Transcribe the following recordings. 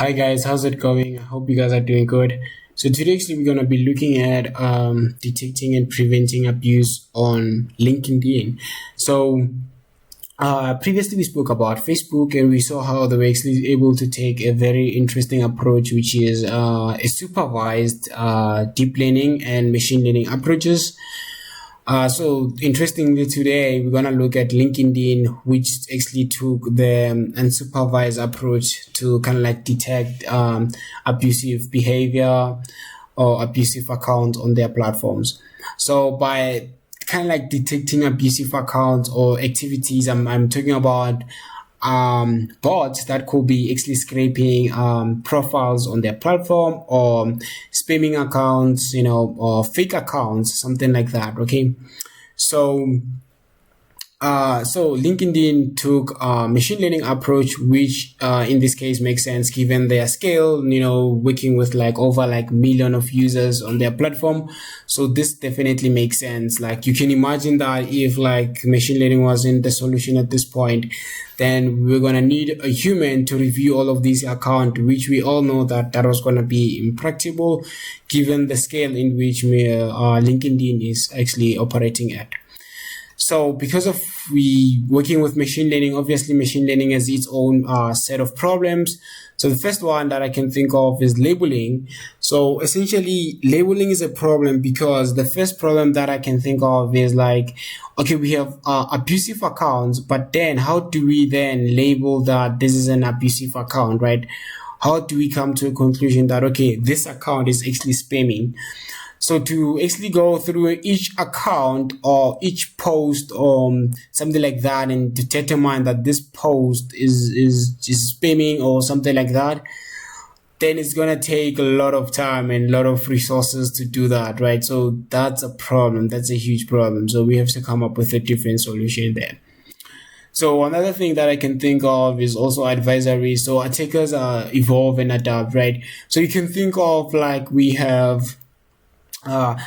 Hi guys, how's it going? I hope you guys are doing good. So today actually we're gonna be looking at detecting and preventing abuse on LinkedIn. So previously we spoke about Facebook and we saw how they were actually able to take a very interesting approach, which is a supervised deep learning and machine learning approaches. So interestingly, today we're gonna look at LinkedIn, which actually took the unsupervised approach to kind of like detect abusive behavior or abusive accounts on their platforms. So by kind of like detecting abusive accounts or activities, I'm talking about bots that could be actually scraping profiles on their platform or spamming accounts, or fake accounts, something like that. Okay, so so LinkedIn took a machine learning approach, which in this case makes sense given their scale, working with like over like million of users on their platform. So this definitely makes sense. Like you can imagine that if like machine learning wasn't the solution at this point, then we're gonna need a human to review all of these accounts, which we all know that that was gonna be impractical given the scale in which LinkedIn is actually operating at. So because of we working with machine learning, obviously machine learning has its own set of problems. So the first one that I can think of is labeling. So essentially labeling is a problem because the first problem that I can think of is like, okay, we have abusive accounts, but then how do we then label that this is an abusive account, right? How do we come to a conclusion that, okay, this account is actually spamming? So to actually go through each account or each post or something like that and to determine that this post is spamming or something like that, then it's gonna take a lot of time and a lot of resources to do that, right? So that's a problem. That's a huge problem. So we have to come up with a different solution there. So another thing that I can think of is also advisory. So attackers evolve and adapt, right? So you can think of like we have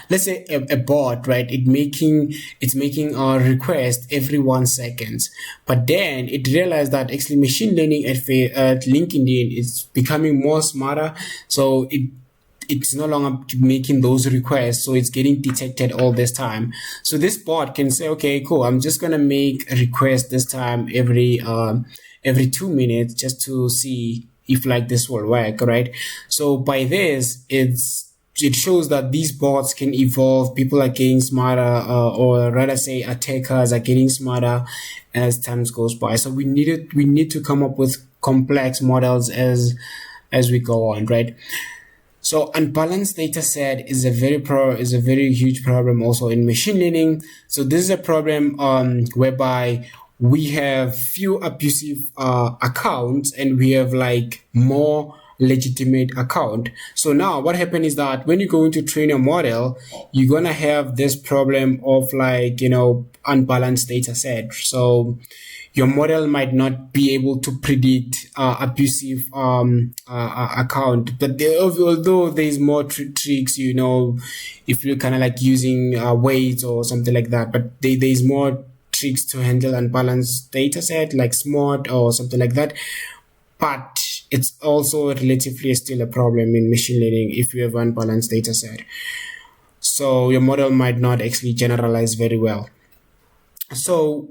let's say a bot, right? It's making a request every 1 second, but then it realized that actually machine learning at LinkedIn is becoming more smarter. So it's no longer making those requests, so it's getting detected all this time. So this bot can say, okay, cool, I'm just gonna make a request this time every 2 minutes just to see if like this will work, right? So by this, it shows that these bots can evolve. People are getting smarter, or rather say attackers are getting smarter as time goes by. So we need to come up with complex models as we go on, right? So unbalanced data set is a very huge problem also in machine learning. So this is a problem whereby we have few abusive accounts and we have like more legitimate account. So now what happened is that when you're going to train a model, you're gonna have this problem of like unbalanced data set. So your model might not be able to predict abusive account, but although there's more tricks, if you're kind of like using weights or something like that, but there's more tricks to handle unbalanced data set like smart or something like that. But it's also relatively still a problem in machine learning if you have unbalanced data set. So your model might not actually generalize very well. So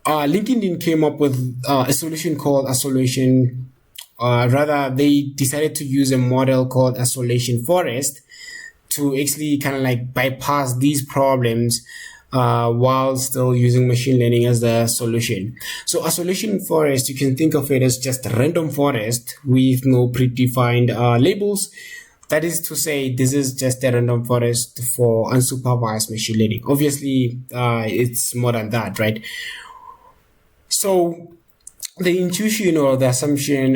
LinkedIn came up with a solution called isolation. Rather, they decided to use a model called isolation forest to actually kind of like bypass these problems while still using machine learning as the solution. So isolation forest, you can think of it as just a random forest with no predefined labels. That is to say, this is just a random forest for unsupervised machine learning. Obviously, it's more than that, right? So the intuition or the assumption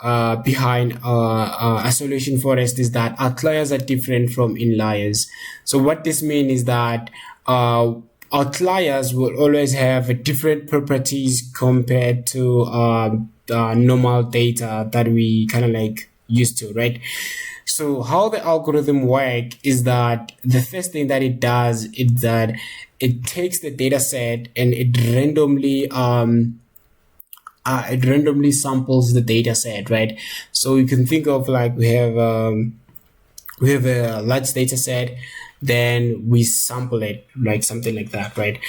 behind isolation forest is that outliers are different from inliers. So what this means is that outliers will always have different properties compared to normal data that we kind of like used to, right? So how the algorithm work is that the first thing that it does is that it takes the data set and it randomly it randomly samples the data set, right? So you can think of like we have a large data set, then we sample it, like something like that, right?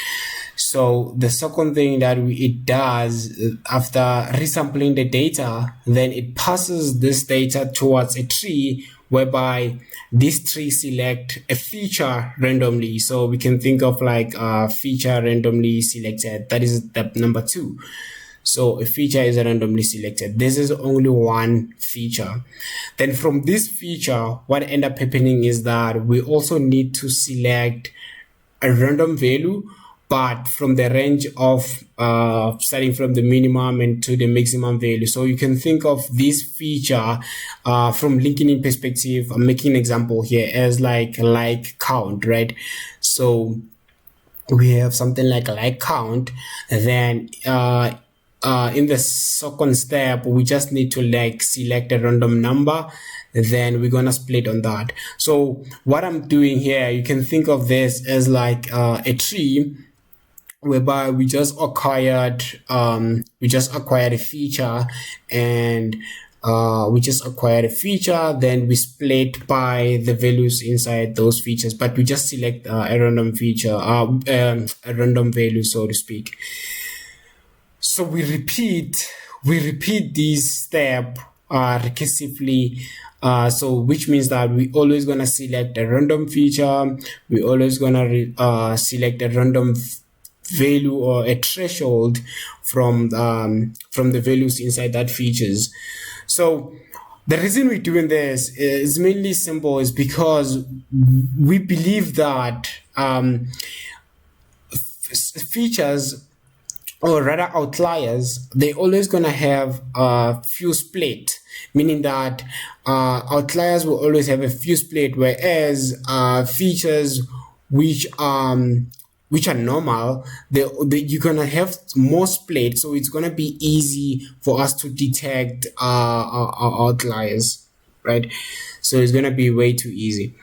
So the second thing that it does, after resampling the data, then it passes this data towards a tree, whereby this tree select a feature randomly. So we can think of like a feature randomly selected. That is step number 2. So a feature is randomly selected. This is only one feature. Then from this feature, what end up happening is that we also need to select a random value, but from the range of starting from the minimum and to the maximum value. So you can think of this feature from LinkedIn perspective. I'm making an example here as like count, right? So we have something like count, then in the second step, we just need to like select a random number, then we're gonna split on that. So what I'm doing here, you can think of this as like a tree, whereby we just acquired a feature, and we just acquired a feature, then we split by the values inside those features, but we just select a random feature, a random value, so to speak. So we repeat this step recursively. So which means that we always gonna select a random feature. We always gonna select a random value or a threshold from the values inside that features. So the reason we're doing this is mainly simple, is because we believe that features, or rather outliers, they always gonna have a few split, meaning that outliers will always have a few split, whereas features which are normal, you're gonna have more split, so it's gonna be easy for us to detect outliers, right? So it's gonna be way too easy.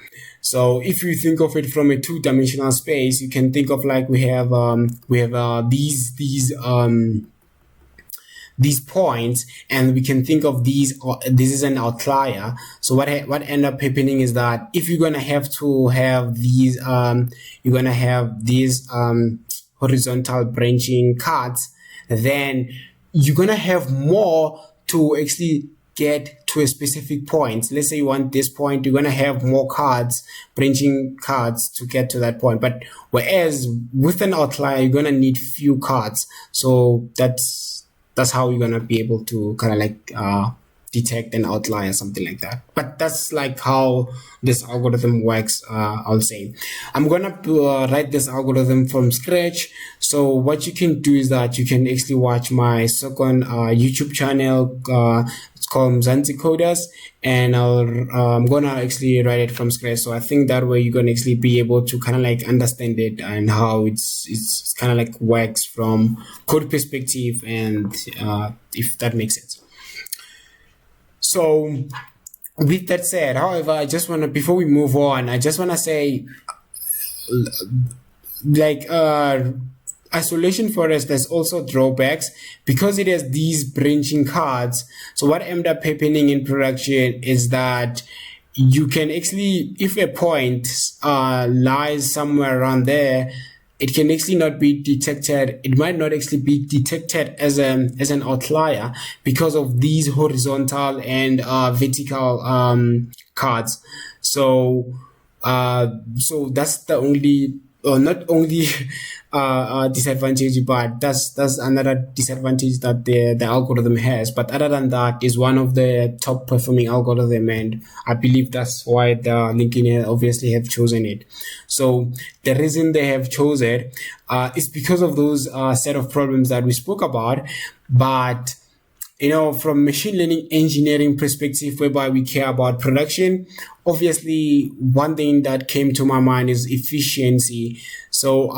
So if you think of it from a two-dimensional space, you can think of like we have these points, and we can think of these, this is an outlier. So what end up happening is that if you're gonna have to have these you're gonna have these horizontal branching cards, then you're gonna have more to actually get to a specific point. Let's say you want this point, you're gonna have more cards, branching cards, to get to that point. But whereas with an outlier, you're gonna need few cards. So that's how you're gonna be able to kind of like detect an outlier, something like that. But that's like how this algorithm works. I'll say I'm gonna write this algorithm from scratch. So what you can do is that you can actually watch my second YouTube channel. It's called Mzansi Coders, and I'm gonna actually write it from scratch. So I think that way you're gonna actually be able to kind of like understand it, and how it's kind of like works from code perspective, and if that makes sense. So with that said, however, I just want to, before we move on, I just want to say, like, isolation forest, there's also drawbacks because it has these branching cards. So what ended up happening in production is that you can actually, if a point lies somewhere around there, it can actually not be detected. It might not actually be detected as an outlier because of these horizontal and vertical cards. So so that's the only, or not only disadvantage, but that's another disadvantage that the algorithm has. But other than that, is one of the top performing algorithm, and I believe that's why the LinkedIn obviously have chosen it. So the reason they have chosen is because of those set of problems that we spoke about. But from machine learning engineering perspective, whereby we care about production, obviously one thing that came to my mind is efficiency. So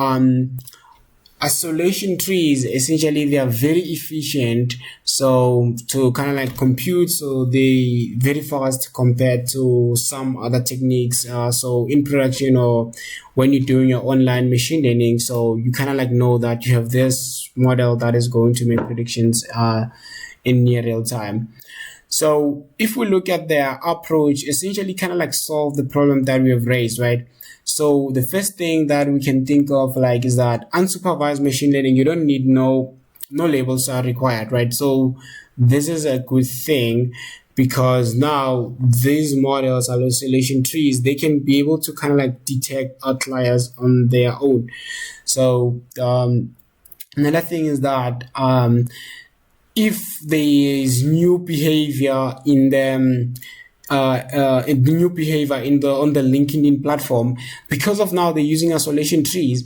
isolation trees, essentially they are very efficient, so to kind of like compute, so they very fast compared to some other techniques. So in production, or when you're doing your online machine learning, so you kind of like know that you have this model that is going to make predictions in near real time. So if we look at their approach, essentially kind of like solve the problem that we have raised, right? So the first thing that we can think of like is that unsupervised machine learning, you don't need no labels are required, right? So this is a good thing because now these models, hallucination trees, they can be able to kind of like detect outliers on their own. So another thing is that if there is new behavior in the new behavior in the on the LinkedIn platform, because of now they're using isolation trees,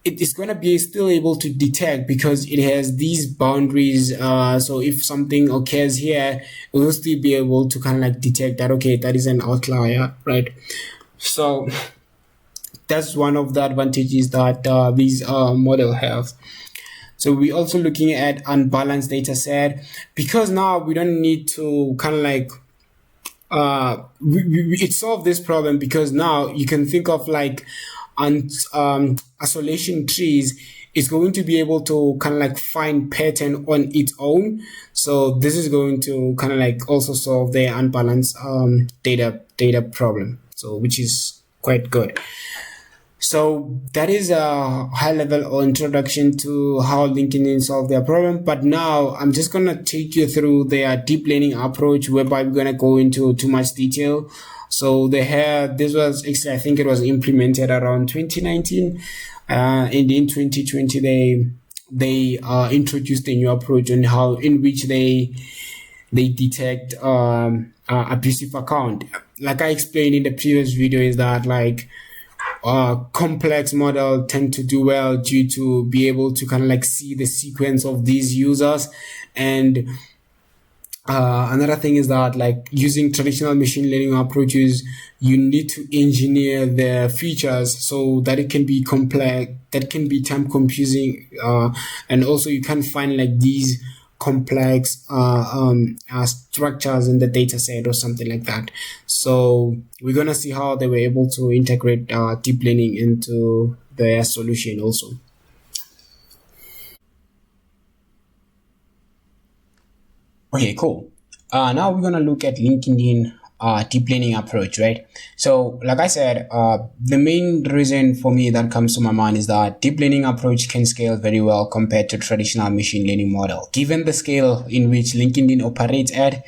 it is going to be still able to detect because it has these boundaries. So if something occurs here, it will still be able to kind of like detect that, okay, that is an outlier, right? So that's one of the advantages that these model have. So we're also looking at unbalanced data set because now we don't need to kind of like it solved this problem because now you can think of like isolation trees is going to be able to kind of like find pattern on its own. So this is going to kind of like also solve the unbalanced data problem. So which is quite good. So that is a high level introduction to how LinkedIn solve their problem. But now I'm just going to take you through their deep learning approach, whereby we're going to go into too much detail. So they had, this was actually, I think it was implemented around 2019. And in 2020, they introduced a new approach on how, in which they detect abusive account. Like I explained in the previous video, is that like complex model tend to do well due to be able to kind of like see the sequence of these users. And another thing is that like using traditional machine learning approaches, you need to engineer the features so that it can be complex, that can be time confusing, and also you can find like these complex structures in the data set or something like that. So we're gonna see how they were able to integrate deep learning into their solution also. Okay, cool. Now we're gonna look at LinkedIn deep learning approach, right? So, like I said, the main reason for me that comes to my mind is that deep learning approach can scale very well compared to traditional machine learning model. Given the scale in which LinkedIn operates at,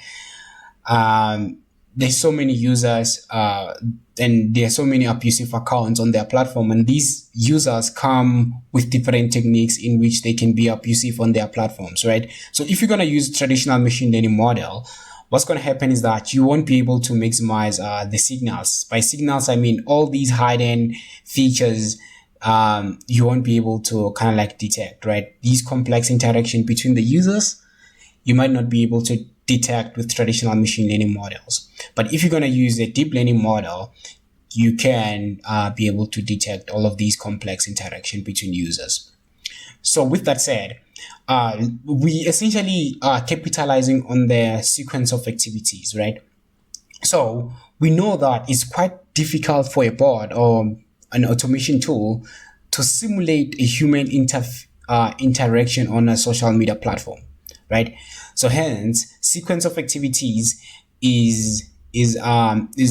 there's so many users, and there are so many abusive accounts on their platform, and these users come with different techniques in which they can be abusive on their platforms, right? So if you're going to use traditional machine learning model, what's going to happen is that you won't be able to maximize the signals. By signals, I mean all these hidden features you won't be able to kind of like detect, right? These complex interaction between the users, you might not be able to detect with traditional machine learning models. But if you're going to use a deep learning model, you can be able to detect all of these complex interaction between users. So with that said, we essentially are capitalizing on the sequence of activities, right? So we know that it's quite difficult for a bot or an automation tool to simulate a human interaction on a social media platform, right? So hence, sequence of activities is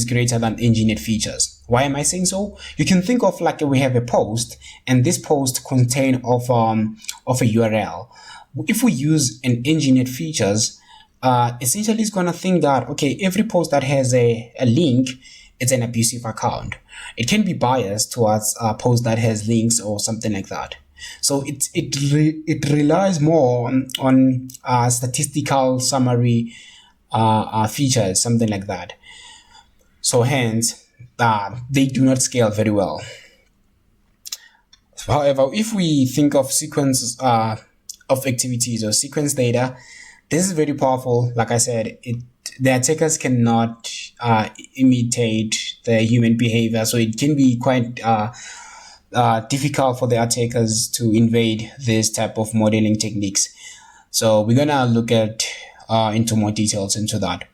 greater than engineered features. Why am I saying so? You can think of like we have a post, and this post contain of a URL. If we use an engineered features, essentially it's gonna think that okay, every post that has a link, it's an abusive account. It can be biased towards a post that has links or something like that. So it relies more on statistical summary features, something like that. So hence, they do not scale very well. However, if we think of sequence of activities or sequence data, this is very powerful. Like I said, the attackers cannot imitate the human behavior, so it can be quite difficult for the attackers to invade this type of modeling techniques. So we're gonna look at into more details into that.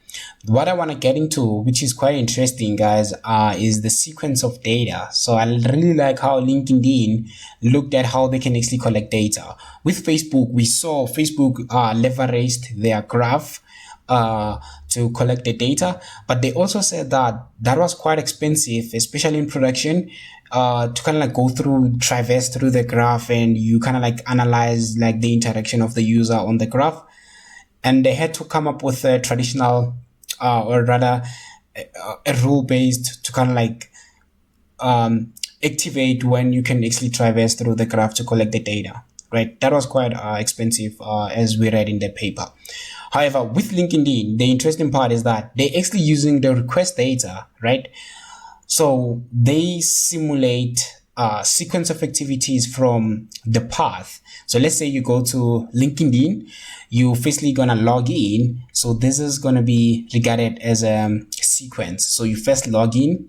What I want to get into, which is quite interesting, guys, is the sequence of data. So I really like how LinkedIn looked at how they can actually collect data. With Facebook, we saw Facebook leveraged their graph to collect the data, but they also said that that was quite expensive, especially in production, to kind of like go through, traverse through the graph, and you kind of like analyze like the interaction of the user on the graph. And they had to come up with a traditional, or rather a rule based to kind of like activate when you can actually traverse through the graph to collect the data, right? That was quite expensive, as we read in the paper. However, with LinkedIn, the interesting part is that they're actually using the request data, right? So they simulate a sequence of activities from the path. So let's say you go to LinkedIn, you firstly gonna log in. So this is gonna be regarded as a sequence. So you first log in,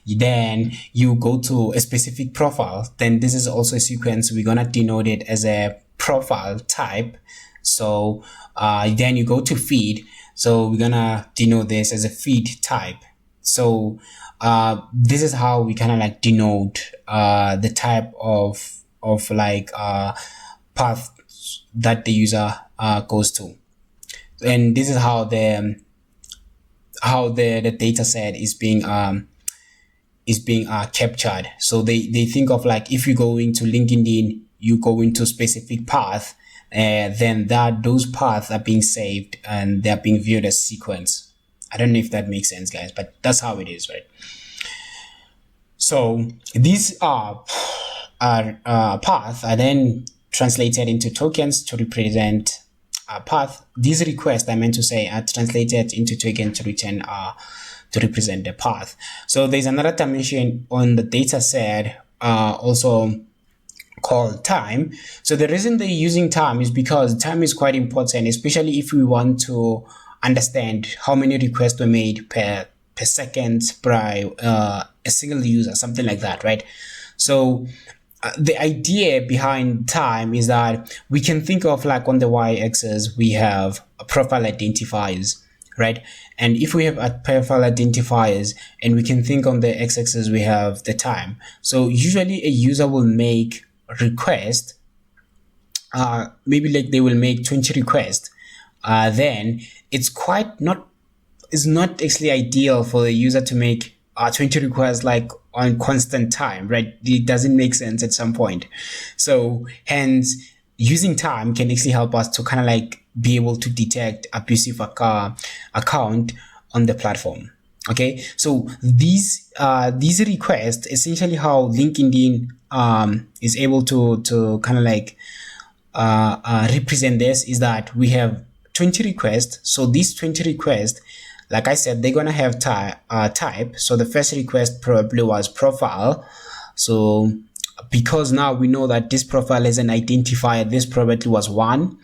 then you go to a specific profile. Then this is also a sequence. We're gonna denote it as a profile type. So then you go to feed. So we're gonna denote this as a feed type. So this is how we kind of like denote the type of like path that the user goes to, and this is how the data set is being captured. So they think of like, if you go into LinkedIn, you go into specific path, then those paths are being saved and they're being viewed as sequence. I don't know if that makes sense, guys, but that's how it is, right? So these paths are then translated into tokens to represent a path. These requests, I meant to say, are translated into tokens to return to represent the path. So there's another dimension on the data set, also called time. So the reason they're using time is because time is quite important, especially if we want to understand how many requests were made per second by a single user, something like that, right? So the idea behind time is that we can think of like on the y-axis we have profile identifiers, right? And if we have a profile identifiers, and we can think on the x-axis we have the time. So usually a user will make request, maybe like they will make 20 requests, then it's not actually ideal for the user to make 20 requests like on constant time, right? It doesn't make sense at some point. So hence using time can actually help us to kind of like be able to detect abusive account on the platform. Okay, so these requests, essentially how LinkedIn is able to kind of like represent this, is that we have 20 requests. So these 20 requests, like I said, they're gonna have type. So the first request probably was profile. So because now we know that this profile is an identifier, this probably was 1.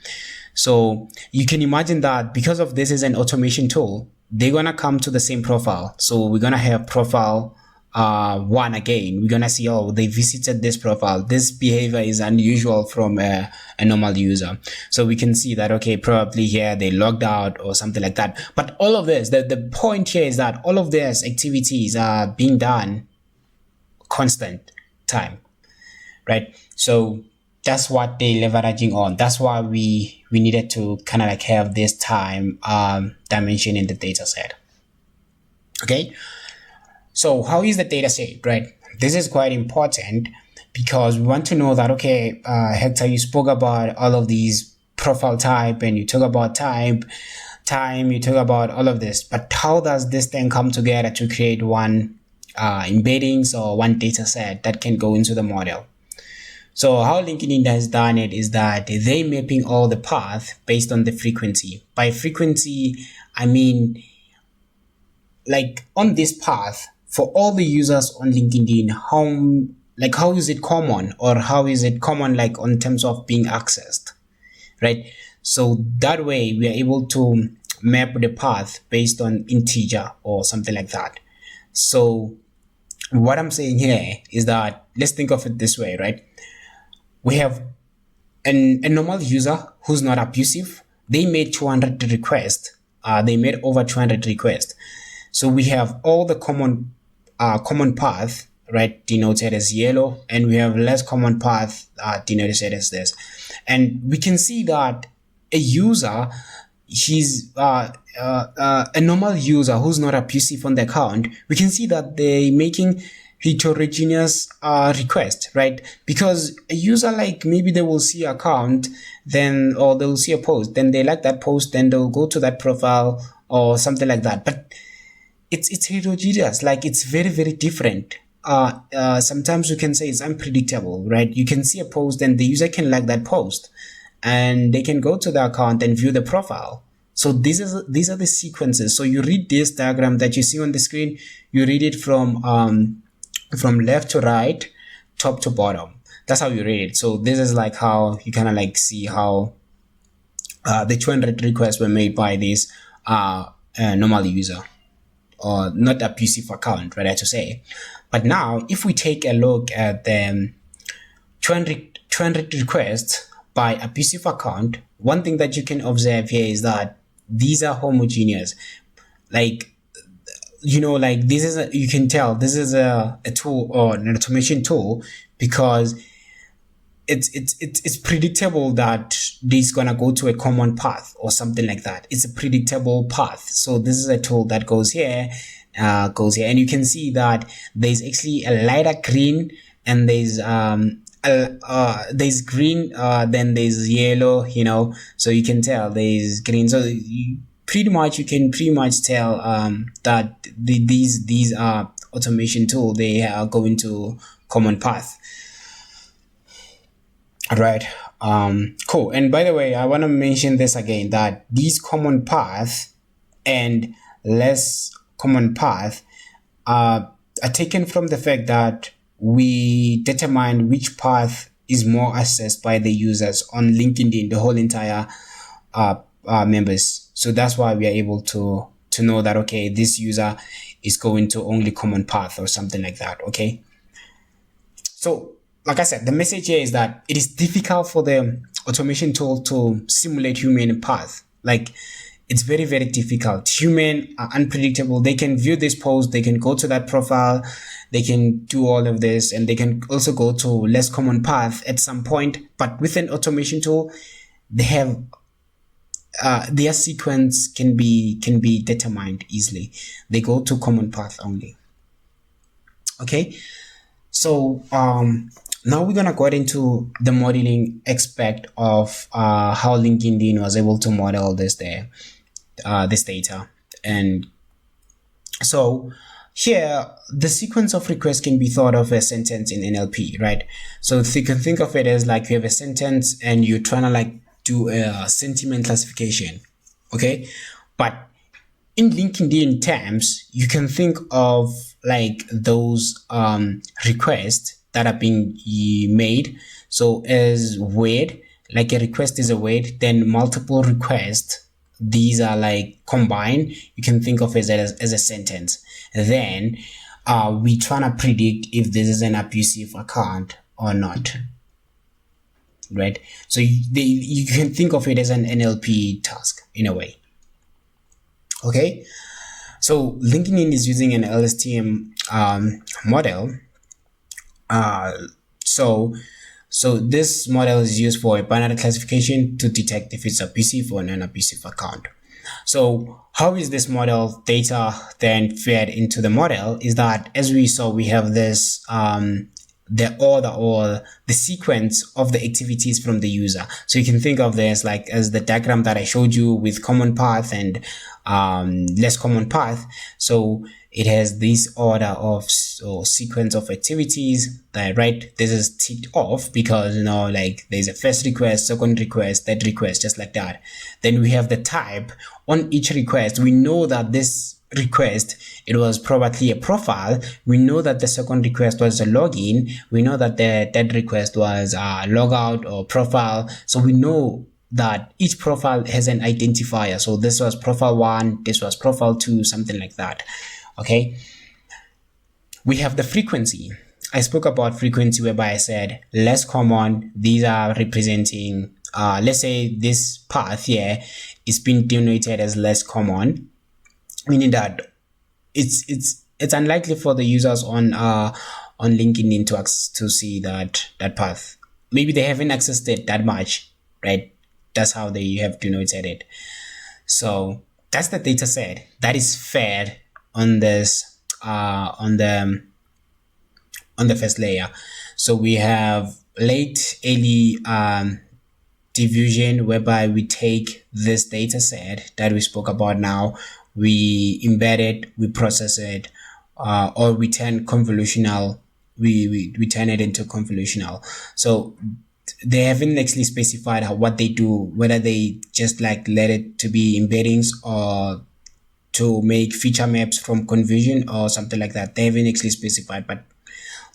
So you can imagine that because of this is an automation tool, they're gonna come to the same profile. So we're gonna have profile 1 again. We're gonna see, oh, they visited this profile. This behavior is unusual from a normal user. So we can see that, okay, probably here they logged out or something like that. But all of this, the point here is that all of these activities are being done constant time, right? So that's what they're leveraging on. That's why we needed to kind of like have this time dimension in the data set. Okay. So how is the data set, right? This is quite important because we want to know that, okay, Hector, you spoke about all of these profile type, and you talk about time, you talk about all of this, but how does this thing come together to create one embeddings or one data set that can go into the model? So how LinkedIn has done it is that they're mapping all the path based on the frequency. By frequency, I mean, like on this path, for all the users on LinkedIn, how is it common, or how is it common like on terms of being accessed, right? So that way we are able to map the path based on integer or something like that. So what I'm saying here is that let's think of it this way, right? We have a normal user who's not abusive. They made 200 requests. They made over 200 requests. So we have all the common path, right, denoted as yellow, and we have less common path denoted as this. And we can see that a user, he's a normal user who's not abusive on the account. We can see that they're making heterogeneous request, right? Because a user, like, maybe they will see an account, then, or they'll see a post, then they like that post, then they'll go to that profile or something like that. But it's heterogeneous, like it's very, very different. Sometimes we can say it's unpredictable, right? You can see a post and the user can like that post and they can go to the account and view the profile. So these are the sequences. So you read this diagram that you see on the screen, you read it from left to right, top to bottom. That's how you read it. So this is like how you kind of like see how the 200 requests were made by this normal user, or not abusive account, rather to say. But now, if we take a look at the 200 requests by abusive account, one thing that you can observe here is that these are homogeneous. Like, like this is you can tell this is a tool or an automation tool, because it's predictable that this is gonna go to a common path or something like that. It's a predictable path. So this is a tool that goes here, and you can see that there's actually a lighter green, and there's green, then there's yellow, so you can tell there's green. So you can pretty much tell that these are automation tool. They are going to common path. All right. Cool. And by the way, I want to mention this again, that these common path and less common path are taken from the fact that we determine which path is more accessed by the users on LinkedIn, the whole entire members. So that's why we are able to know that, okay, this user is going to only common path or something like that. Okay. So like I said, the message here is that it is difficult for the automation tool to simulate human path. Like, it's very, very difficult. Human are unpredictable. They can view this post, they can go to that profile, they can do all of this, and they can also go to less common path at some point. But with an automation tool, they have their sequence can be determined easily. They go to common path only. Okay, so now we're gonna go into the modeling aspect of how LinkedIn was able to model this data. And so here, the sequence of requests can be thought of as sentence in NLP, right? So you can think of it as like you have a sentence and you're trying to like do a sentiment classification, okay? But in LinkedIn terms, you can think of like those requests that are being made. So as word, like a request is a word, then multiple requests, these are like combined. You can think of it as a sentence. Then we trying to predict if this is an abusive account or not, right? So you can think of it as an NLP task in a way. Okay, so LinkedIn is using an LSTM model. So this model is used for a binary classification to detect if it's abusive or non-abusive account. So how is this model data then fed into the model is that, as we saw, we have this the order or the sequence of the activities from the user. So you can think of this like as the diagram that I showed you with common path and less common path. So it has this order of sequence of activities that, right, this is ticked off because, like there's a first request, second request, third request, just like that. Then we have the type on each request. We know that this request, it was probably a profile. We know that the second request was a login. We know that the third request was a logout or profile. So we know that each profile has an identifier. So this was profile 1, this was profile 2, something like that. Okay. we have the frequency. I spoke about frequency, whereby I said less common. These are representing, let's say this path here is being denoted as less common, meaning that it's unlikely for the users on LinkedIn to see that path. Maybe they haven't accessed it that much, right? That's how they have denoted it. So that's the data set that is fed on this on the first layer. So we have late, early diffusion, whereby we take this data set that we spoke about now, we embed it, we process it, or we turn convolutional, we turn it into convolutional. So they haven't actually specified what they do, whether they just like let it to be embeddings or to make feature maps from confusion or something like that. They haven't actually specified, but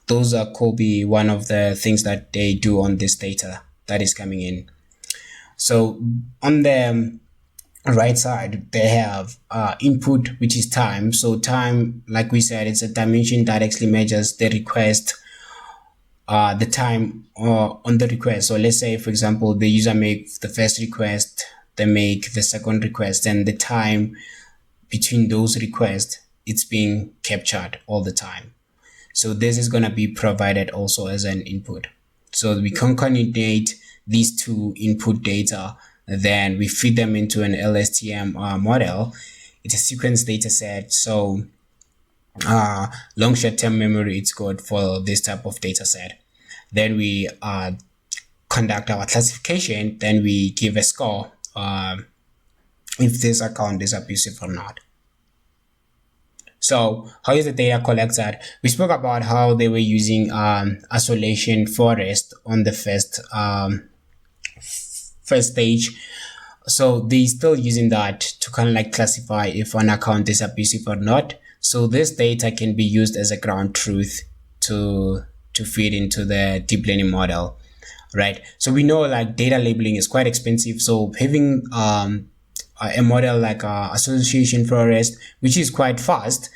those could be one of the things that they do on this data that is coming in. So on the right side, they have input, which is time. So time, like we said, it's a dimension that actually measures the request, the time on the request. So let's say, for example, the user makes the first request, they make the second request, and the time between those requests, it's being captured all the time. So this is going to be provided also as an input. So we concatenate these two input data, then we feed them into an LSTM model. It's a sequence data set. So long short-term memory, it's good for this type of data set. Then we conduct our classification. Then we give a score if this account is abusive or not. So how is the data collected? We spoke about how they were using isolation forest on the first stage. So they're still using that to kind of like classify if an account is abusive or not. So this data can be used as a ground truth to feed into the deep learning model, right? So we know like data labeling is quite expensive. So having a model like association forest, which is quite fast,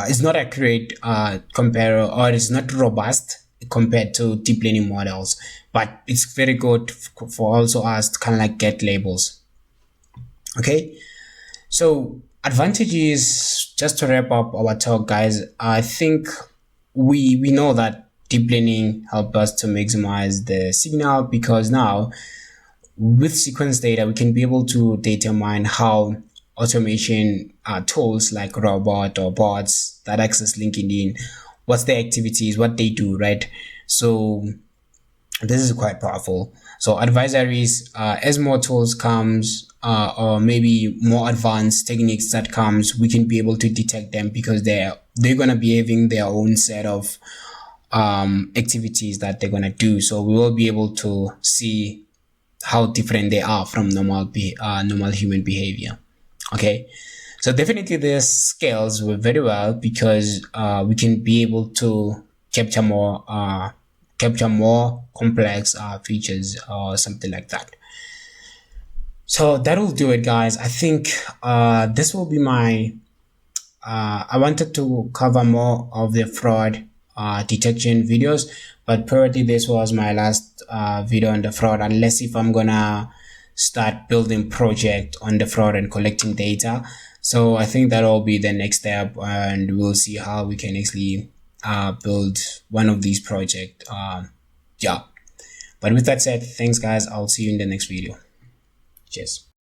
is not accurate compared, or it's not robust compared to deep learning models, but it's very good for also us to kind of like get labels. Okay, so advantages, just to wrap up our talk, guys. I think we know that deep learning helps us to maximize the signal, because now with sequence data, we can be able to determine how automation tools like robot or bots that access LinkedIn, what's their activities, what they do, right? So this is quite powerful. So advisories, as more tools comes, or maybe more advanced techniques that comes, we can be able to detect them, because they're gonna be having their own set of activities that they're gonna do. So we will be able to see how different they are from normal human behavior. Okay, so definitely this scales very well, because we can be able to capture more complex features or something like that. So that will do it, guys. I think this will be my I wanted to cover more of the fraud detection videos, but probably this was my last video on the fraud, unless if I'm gonna start building project on the fraud and collecting data. So I think that'll be the next step, and we'll see how we can actually build one of these projects. Yeah, but with that said, thanks guys, I'll see you in the next video. Cheers.